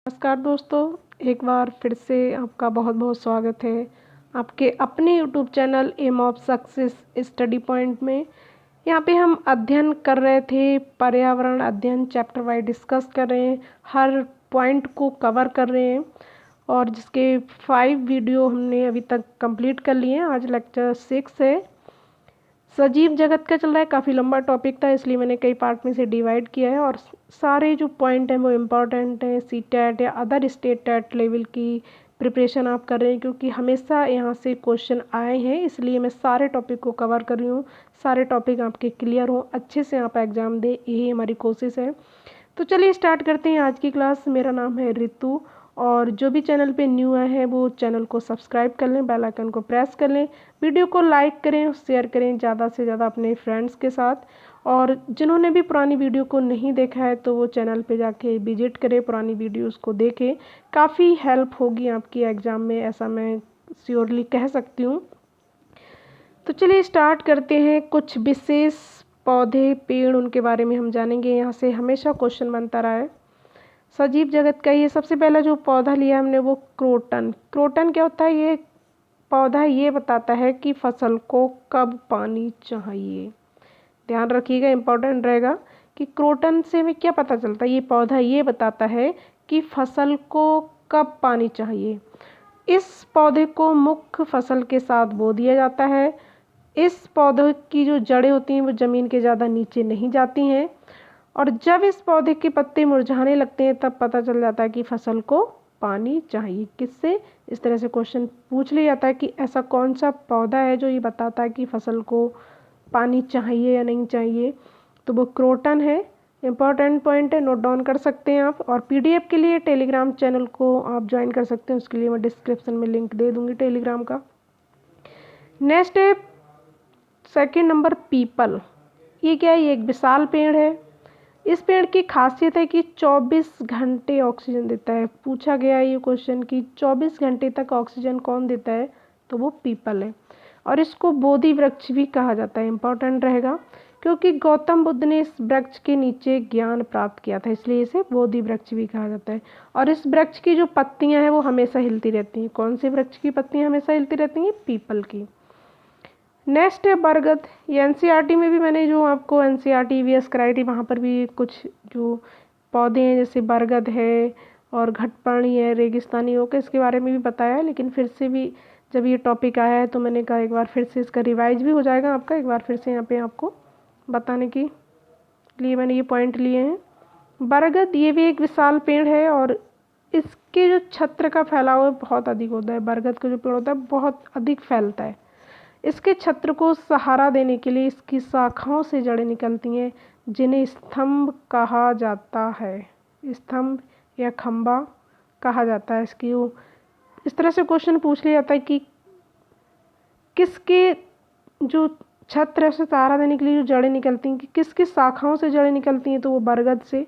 नमस्कार दोस्तों, एक बार फिर से आपका बहुत बहुत स्वागत है आपके अपने YouTube channel M of success study point में। यहाँ पे हम अध्ययन कर रहे थे, पर्यावरण अध्ययन चैप्टर वाइज डिस्कस कर रहे हैं, हर पॉइंट को कवर कर रहे हैं और जिसके 5 वीडियो हमने अभी तक कंप्लीट कर लिए हैं। आज लेक्चर 6 है। सजीव जगत का चल रहा है, काफ़ी लंबा टॉपिक था इसलिए मैंने कई पार्ट में से डिवाइड किया है और सारे जो पॉइंट हैं वो इम्पॉर्टेंट हैं। सीटेट या अदर स्टेट टेट लेवल की प्रिपरेशन आप कर रहे हैं क्योंकि हमेशा यहाँ से क्वेश्चन आए हैं, इसलिए मैं सारे टॉपिक को कवर कर रही हूँ। सारे टॉपिक आपके क्लियर हो, अच्छे से आप एग्ज़ाम दें, यही हमारी कोशिश है। तो चलिए स्टार्ट करते हैं आज की क्लास। मेरा नाम है रितु और जो भी चैनल पे न्यू आए हैं वो चैनल को सब्सक्राइब कर लें, बेल आइकन को प्रेस कर लें, वीडियो को लाइक करें, शेयर करें ज़्यादा से ज़्यादा अपने फ्रेंड्स के साथ। और जिन्होंने भी पुरानी वीडियो को नहीं देखा है तो वो चैनल पे जाके विजिट करें, पुरानी वीडियोस को देखें, काफ़ी हेल्प होगी आपकी एग्ज़ाम में, ऐसा मैं श्योरली कह सकती हूँ। तो चलिए स्टार्ट करते हैं। कुछ विशेष पौधे पेड़ उनके बारे में हम जानेंगे, यहाँ से हमेशा क्वेश्चन बनता रहा है। सजीव जगत का ये सबसे पहला जो पौधा लिया हमने वो क्रोटन। क्रोटन क्या होता है? ये पौधा ये बताता है कि फसल को कब पानी चाहिए। ध्यान रखिएगा, इम्पोर्टेंट रहेगा कि क्रोटन से हमें क्या पता चलता है। ये पौधा ये बताता है कि फसल को कब पानी चाहिए। इस पौधे को मुख्य फसल के साथ बो दिया जाता है। इस पौधे की जो जड़ें होती हैं वो ज़मीन के ज़्यादा नीचे नहीं जाती हैं और जब इस पौधे के पत्ते मुरझाने लगते हैं तब पता चल जाता है कि फसल को पानी चाहिए। किससे? इस तरह से क्वेश्चन पूछ लिया जाता है कि ऐसा कौन सा पौधा है जो ये बताता है कि फसल को पानी चाहिए या नहीं चाहिए, तो वो क्रोटन है। इम्पॉर्टेंट पॉइंट है, नोट डाउन कर सकते हैं आप। और पीडीएफ के लिए टेलीग्राम चैनल को आप ज्वाइन कर सकते हैं, उसके लिए मैं डिस्क्रिप्शन में लिंक दे दूँगी टेलीग्राम का। नेक्स्ट है सेकंड नंबर पीपल। ये क्या है? ये एक विशाल पेड़ है। इस पेड़ की खासियत है कि 24 घंटे ऑक्सीजन देता है। पूछा गया ये क्वेश्चन कि 24 घंटे तक ऑक्सीजन कौन देता है, तो वो पीपल है और इसको बोधि वृक्ष भी कहा जाता है। इम्पोर्टेंट रहेगा क्योंकि गौतम बुद्ध ने इस वृक्ष के नीचे ज्ञान प्राप्त किया था, इसलिए इसे बोधि वृक्ष भी कहा जाता है। और इस वृक्ष की जो पत्तियां हैं वो हमेशा हिलती रहती हैं। कौन से वृक्ष की पत्तियां हमेशा हिलती रहती हैं? पीपल की। नेक्स्ट है बरगद। ये एनसीईआरटी में भी मैंने जो आपको एनसीईआरटी ईवीएस कराई थी वहाँ पर भी कुछ जो पौधे हैं जैसे बरगद है और घटपर्णी है, रेगिस्तानी ओक, इसके बारे में भी बताया है। लेकिन फिर से भी जब ये टॉपिक आया है तो मैंने कहा एक बार फिर से इसका रिवाइज भी हो जाएगा आपका, एक बार फिर से यहाँ पे आपको बताने के लिए मैंने ये पॉइंट लिए हैं। बरगद ये भी एक विशाल पेड़ है और इसके जो छत्र का फैलाव है बहुत अधिक होता है। बरगद का जो पेड़ होता है बहुत अधिक फैलता है। इसके छत्र को सहारा देने के लिए इसकी शाखाओं से जड़ें निकलती हैं जिन्हें स्तंभ कहा जाता है। स्तंभ या खंबा कहा जाता है इसकी। इस तरह से क्वेश्चन पूछ लिया जाता है कि किसके जो छत्र से सहारा देने के लिए जो जड़ें निकलती हैं कि किसकी शाखाओं से जड़ें निकलती हैं, तो वो बरगद से।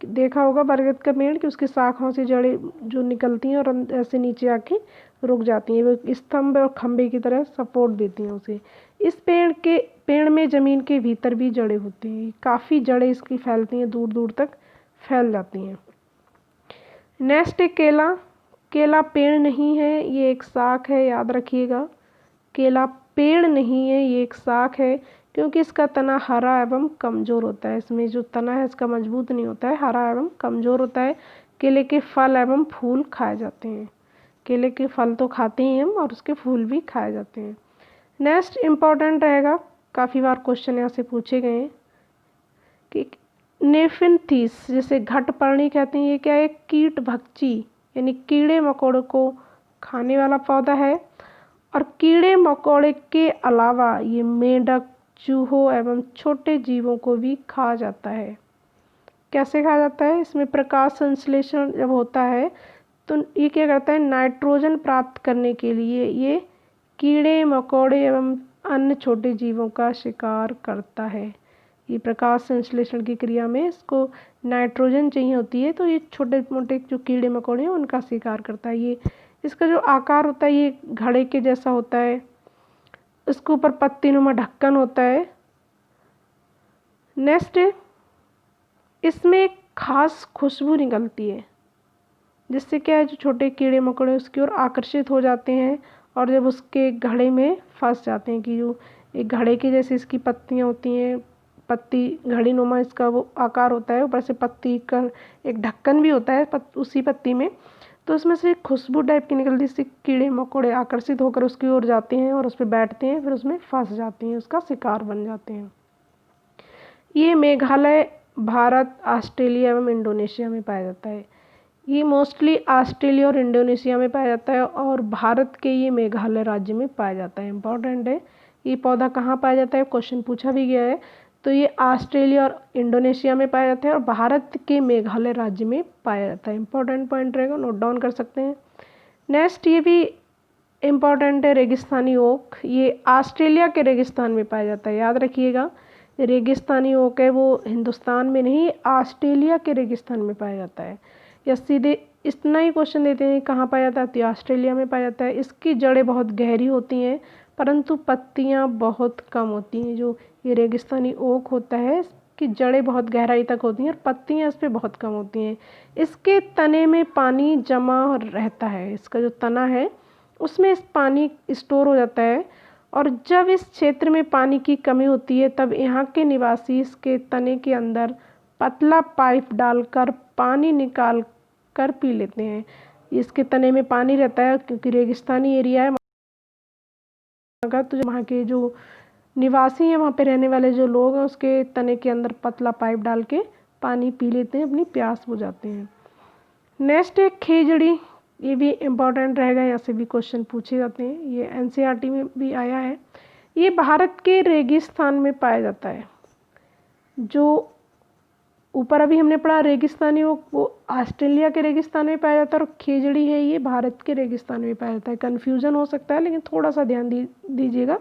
देखा होगा बरगद का पेड़ कि उसकी शाखाओं से जड़ें जो निकलती हैं और ऐसे नीचे आके रुक जाती हैं, वो स्तंभ और खंबे की तरह सपोर्ट देती हैं उसे। इस पेड़ में ज़मीन के भीतर भी जड़ें होती हैं, काफ़ी जड़ें इसकी फैलती हैं, दूर दूर तक फैल जाती हैं। नेक्स्ट है केला। केला पेड़ नहीं है, ये एक शाख है, याद रखिएगा। केला पेड़ नहीं है, ये एक शाख है क्योंकि इसका तना हरा एवं कमज़ोर होता है। इसमें जो तना है इसका मजबूत नहीं होता है, हरा एवं कमज़ोर होता है। केले के फल एवं फूल खाए जाते हैं। केले के फल तो खाते ही हम और उसके फूल भी खाए जाते हैं। नेक्स्ट इम्पॉर्टेंट रहेगा, काफ़ी बार क्वेश्चन यहाँ से पूछे गए हैं कि नेफिन्थीस जिसे घटपर्णी कहते हैं, ये क्या है? कीट भक्षी यानी कीड़े मकोड़ों को खाने वाला पौधा है और कीड़े मकोड़े के अलावा ये मेंढक, चूहों एवं छोटे जीवों को भी खा जाता है। कैसे खा जाता है? इसमें प्रकाश संश्लेषण जब होता है तो ये क्या करता है? नाइट्रोजन प्राप्त करने के लिए ये कीड़े मकोड़े एवं अन्य छोटे जीवों का शिकार करता है। ये प्रकाश संश्लेषण की क्रिया में इसको नाइट्रोजन चाहिए होती है, तो ये छोटे मोटे जो कीड़े मकोड़े हैं उनका शिकार करता है। ये इसका जो आकार होता है ये घड़े के जैसा होता है, इसके ऊपर पत्तीनुमा ढक्कन होता है। नेक्स्ट इसमें एक खास खुशबू निकलती है। जिससे क्या है, जो छोटे कीड़े मकोड़े उसकी ओर आकर्षित हो जाते हैं और जब उसके घड़े में फंस जाते हैं, कि जो एक घड़े की जैसे इसकी पत्तियाँ होती हैं, पत्ती घड़ी नुमा इसका वो आकार होता है, ऊपर से पत्ती का एक ढक्कन भी होता है उसी पत्ती में, तो उसमें से एक खुशबू टाइप की निकलती है, इससे कीड़े मकोड़े आकर्षित होकर उसकी ओर जाते हैं और उस पर बैठते हैं, फिर उसमें फंस जाते हैं, उसका शिकार बन जाते हैं। ये मेघालय, भारत, ऑस्ट्रेलिया एवं इंडोनेशिया में पाया जाता है। ये मोस्टली ऑस्ट्रेलिया और इंडोनेशिया में पाया जाता है और भारत के ये मेघालय राज्य में पाया जाता है। इम्पॉर्टेंट है, ये पौधा कहाँ पाया जाता है, क्वेश्चन पूछा भी गया है। तो ये ऑस्ट्रेलिया और इंडोनेशिया में पाया जाता है और भारत के मेघालय राज्य में पाया जाता है। इंपॉर्टेंट पॉइंट रहेगा, नोट डाउन कर सकते हैं। नेक्स्ट ये भी इम्पॉर्टेंट है, रेगिस्तानी ओक। ये ऑस्ट्रेलिया के रेगिस्तान में पाया जाता है, याद रखिएगा। रेगिस्तानी ओक है वो हिंदुस्तान में नहीं, ऑस्ट्रेलिया के रेगिस्तान में पाया जाता है। या सीधे इतना ही क्वेश्चन देते हैं कहाँ पाया जाता है, तो ऑस्ट्रेलिया में पाया जाता है। इसकी जड़ें बहुत गहरी होती हैं परंतु पत्तियाँ बहुत कम होती हैं। जो ये रेगिस्तानी ओक होता है इसकी जड़ें बहुत गहराई तक होती हैं और पत्तियाँ इस पर बहुत कम होती हैं। इसके तने में पानी जमा रहता है, इसका जो तना है उसमें इस पानी स्टोर हो जाता है और जब इस क्षेत्र में पानी की कमी होती है तब यहाँ के निवासी इसके तने के अंदर पतला पाइप डालकर पानी निकाल कर पी लेते हैं। इसके तने में पानी रहता है क्योंकि रेगिस्तानी एरिया है वहाँ का, तो वहाँ के जो निवासी हैं, वहाँ पे रहने वाले जो लोग हैं, उसके तने के अंदर पतला पाइप डाल के पानी पी लेते हैं, अपनी प्यास बुझाते हैं। नेक्स्ट है खेजड़ी। ये भी इम्पॉर्टेंट रहेगा, यहाँ से भी क्वेश्चन पूछे जाते हैं, ये एनसीईआरटी में भी आया है। ये भारत के रेगिस्तान में पाया जाता है। जो ऊपर अभी हमने पढ़ा रेगिस्तानी वो ऑस्ट्रेलिया के रेगिस्तान में पाया जाता है और खेजड़ी है ये भारत के रेगिस्तान में पाया जाता है। कन्फ्यूज़न हो सकता है लेकिन थोड़ा सा ध्यान दीजिएगा,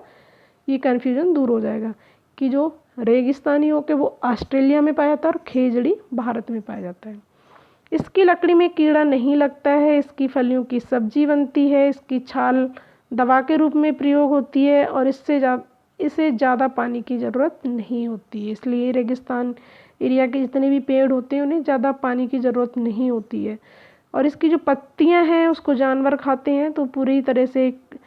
ये कन्फ्यूज़न दूर हो जाएगा कि जो रेगिस्तानी ओक है वो ऑस्ट्रेलिया में पाया जाता है और खेजड़ी भारत में पाया जाता है। इसकी लकड़ी में कीड़ा नहीं लगता है, इसकी फलियों की सब्जी बनती है, इसकी छाल दवा के रूप में प्रयोग होती है और इसे ज़्यादा पानी की ज़रूरत नहीं होती है। इसलिए रेगिस्तान एरिया के जितने भी पेड़ होते हैं उन्हें ज़्यादा पानी की ज़रूरत नहीं होती है। और इसकी जो पत्तियां हैं उसको जानवर खाते हैं, तो पूरी तरह से एक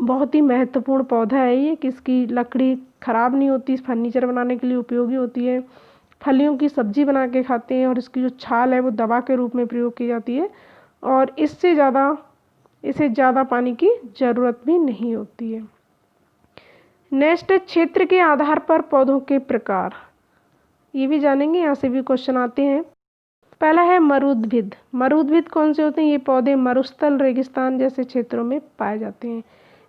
बहुत ही महत्वपूर्ण पौधा है ये, कि इसकी लकड़ी ख़राब नहीं होती, फर्नीचर बनाने के लिए उपयोगी होती है, फलियों की सब्जी बना के खाते हैं और इसकी जो छाल है वो दवा के रूप में प्रयोग की जाती है और इसे ज़्यादा पानी की ज़रूरत भी नहीं होती है। नेक्स्ट, क्षेत्र के आधार पर पौधों के प्रकार, ये भी जानेंगे, यहाँ से भी क्वेश्चन आते हैं। पहला है मरुद्भिद। मरुद्भिद कौन से होते हैं, ये पौधे मरुस्थल रेगिस्तान जैसे क्षेत्रों में पाए जाते हैं,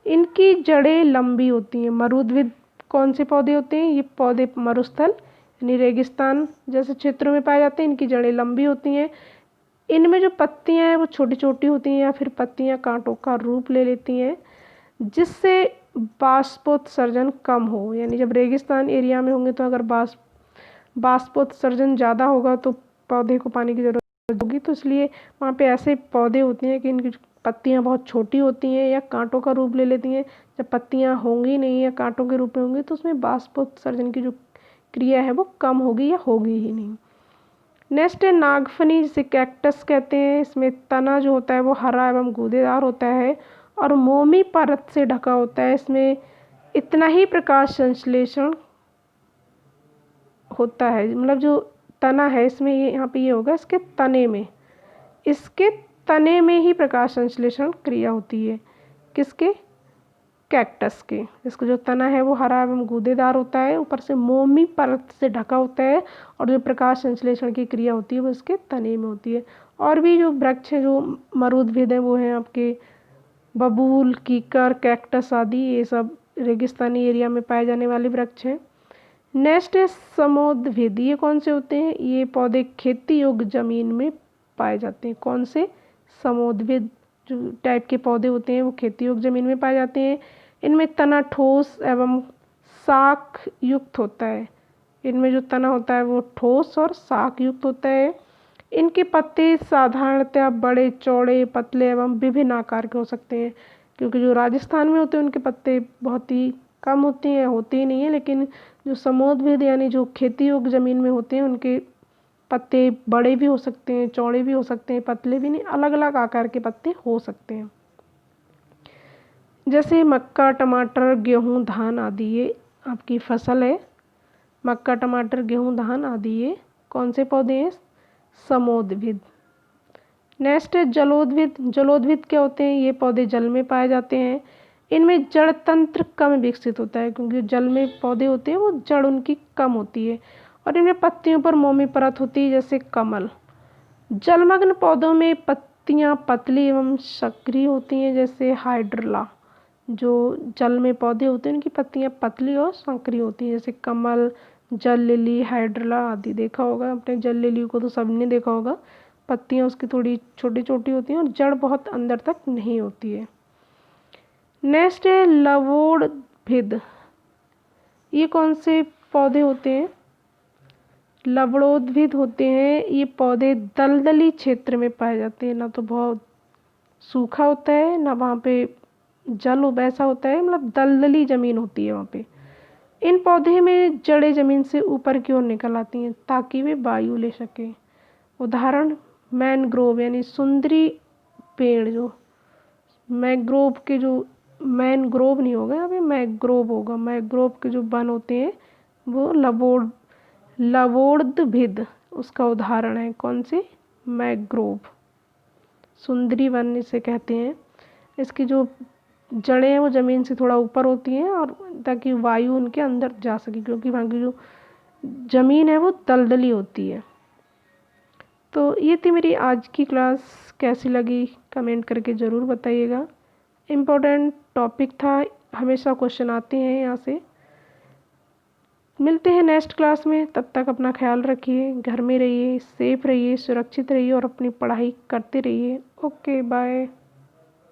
इनकी जड़ें लंबी होती हैं। मरुद्भिद कौन से पौधे होते हैं, ये पौधे मरुस्थल यानी रेगिस्तान जैसे क्षेत्रों में पाए जाते हैं, इनकी जड़ें लंबी होती हैं। इनमें जो पत्तियां हैं वो छोटी छोटी होती हैं या फिर पत्तियां कांटों का रूप ले लेती हैं, जिससे बाष्पोत्सर्जन कम हो। यानी जब रेगिस्तान एरिया में होंगे तो अगर बाष्पोत्सर्जन ज़्यादा होगा तो पौधे को पानी की ज़रूरत होगी, तो इसलिए वहाँ पे ऐसे पौधे होते हैं कि इनकी पत्तियाँ बहुत छोटी होती हैं या कांटों का रूप ले लेती हैं। जब पत्तियाँ होंगी नहीं या कांटों के रूप में होंगी तो उसमें बाष्पोत्सर्जन की जो क्रिया है वो कम होगी या होगी ही नहीं। नेक्स्ट है नागफनी, जिसे कैक्टस कहते हैं। इसमें तना जो होता है वो हरा एवं गूदेदार होता है और मोमी परत से ढका होता है। इसमें इतना ही प्रकाश संश्लेषण होता है, मतलब जो तना है इसमें ये यहाँ पे ये होगा, इसके तने में ही प्रकाश संश्लेषण क्रिया होती है। किसके, कैक्टस के। इसका जो तना है वो हरा एवं गूदेदार होता है, ऊपर से मोमी परत से ढका होता है और जो प्रकाश संश्लेषण की क्रिया होती है वो इसके तने में होती है। और भी जो वृक्ष हैं जो मरुद्भिद हैं वो हैं आपके बबूल, कीकर, कैक्टस आदि, ये सब रेगिस्तानी एरिया में पाए जाने वाले वृक्ष हैं। नेक्स्ट है समोद्भिद। ये कौन से होते हैं, ये पौधे खेती योग्य जमीन में पाए जाते हैं। कौन से, समोद्भिद जो टाइप के पौधे होते हैं वो खेती योग्य जमीन में पाए जाते हैं। इनमें तना ठोस एवं शाख युक्त होता है। इनमें जो तना होता है वो ठोस और शाख युक्त होता है। इनके पत्ते साधारणतः बड़े, चौड़े, पतले एवं विभिन्न आकार के हो सकते हैं। क्योंकि जो राजस्थान में होते हैं उनके पत्ते बहुत ही कम होते हैं, होते ही नहीं है, लेकिन जो समोद्भिद यानी जो खेती योग्य ज़मीन में होते हैं उनके पत्ते बड़े भी हो सकते हैं, चौड़े भी हो सकते हैं, पतले भी नहीं, अलग अलग आकार के पत्ते हो सकते हैं। जैसे मक्का, टमाटर, गेहूँ, धान आदि ये आपकी फसल है। मक्का, टमाटर, गेहूँ, धान आदि ये कौन से पौधे हैं? समोद्भिद। नेक्स्ट है जलोद्भिद। जलोद्भिद क्या होते हैं? ये पौधे जल में पाए जाते हैं। इनमें जड़ तंत्र कम विकसित होता है, क्योंकि जल में पौधे होते हैं वो जड़ उनकी कम होती है, और इनमें पत्तियों पर मोमी परत होती है, जैसे कमल। जलमग्न पौधों में पत्तियां पतली एवं सक्रिय होती हैं, जैसे हाइड्रला। जो जल में पौधे होते हैं उनकी पत्तियां पतली और सक्रिय होती हैं, जैसे कमल, जल लिली, हाइड्रला आदि। देखा होगा आपने जल लिली को, तो सबने देखा होगा। पत्तियां उसकी थोड़ी छोटी छोटी होती हैं और जड़ बहुत अंदर तक नहीं होती है। नेक्स्ट है लवोड़भिद। ये कौन से पौधे होते हैं? लवणोद्भिद होते हैं। ये पौधे दलदली क्षेत्र में पाए जाते हैं, ना तो बहुत सूखा होता है ना वहाँ पे जल वैसा होता है, मतलब दलदली ज़मीन होती है वहाँ पे। इन पौधे में जड़ें ज़मीन से ऊपर की ओर निकल आती हैं ताकि वे वायु ले सकें। उदाहरण मैनग्रोव, यानी सुंदरी पेड़। जो मैंग्रोव के जो, मैनग्रोव नहीं होगा यहाँ पे, मैंग्रोव होगा। मैंग्रोव के जो वन होते हैं वो लवोड़द्भिद उसका उदाहरण है। कौन सी? मैंग्रोव। सुंदरी वन इसे कहते हैं। इसकी जो जड़ें हैं वो ज़मीन से थोड़ा ऊपर होती हैं, और ताकि वायु उनके अंदर जा सके, क्योंकि वहाँ की जो ज़मीन है वो दलदली होती है। तो ये थी मेरी आज की क्लास। कैसी लगी कमेंट करके ज़रूर बताइएगा। इम्पोर्टेंट टॉपिक था, हमेशा क्वेश्चन आते हैं यहाँ से। मिलते हैं नेक्स्ट क्लास में, तब तक अपना ख्याल रखिए, घर में रहिए, सेफ रहिए, सुरक्षित रहिए और अपनी पढ़ाई करते रहिए। Okay, bye.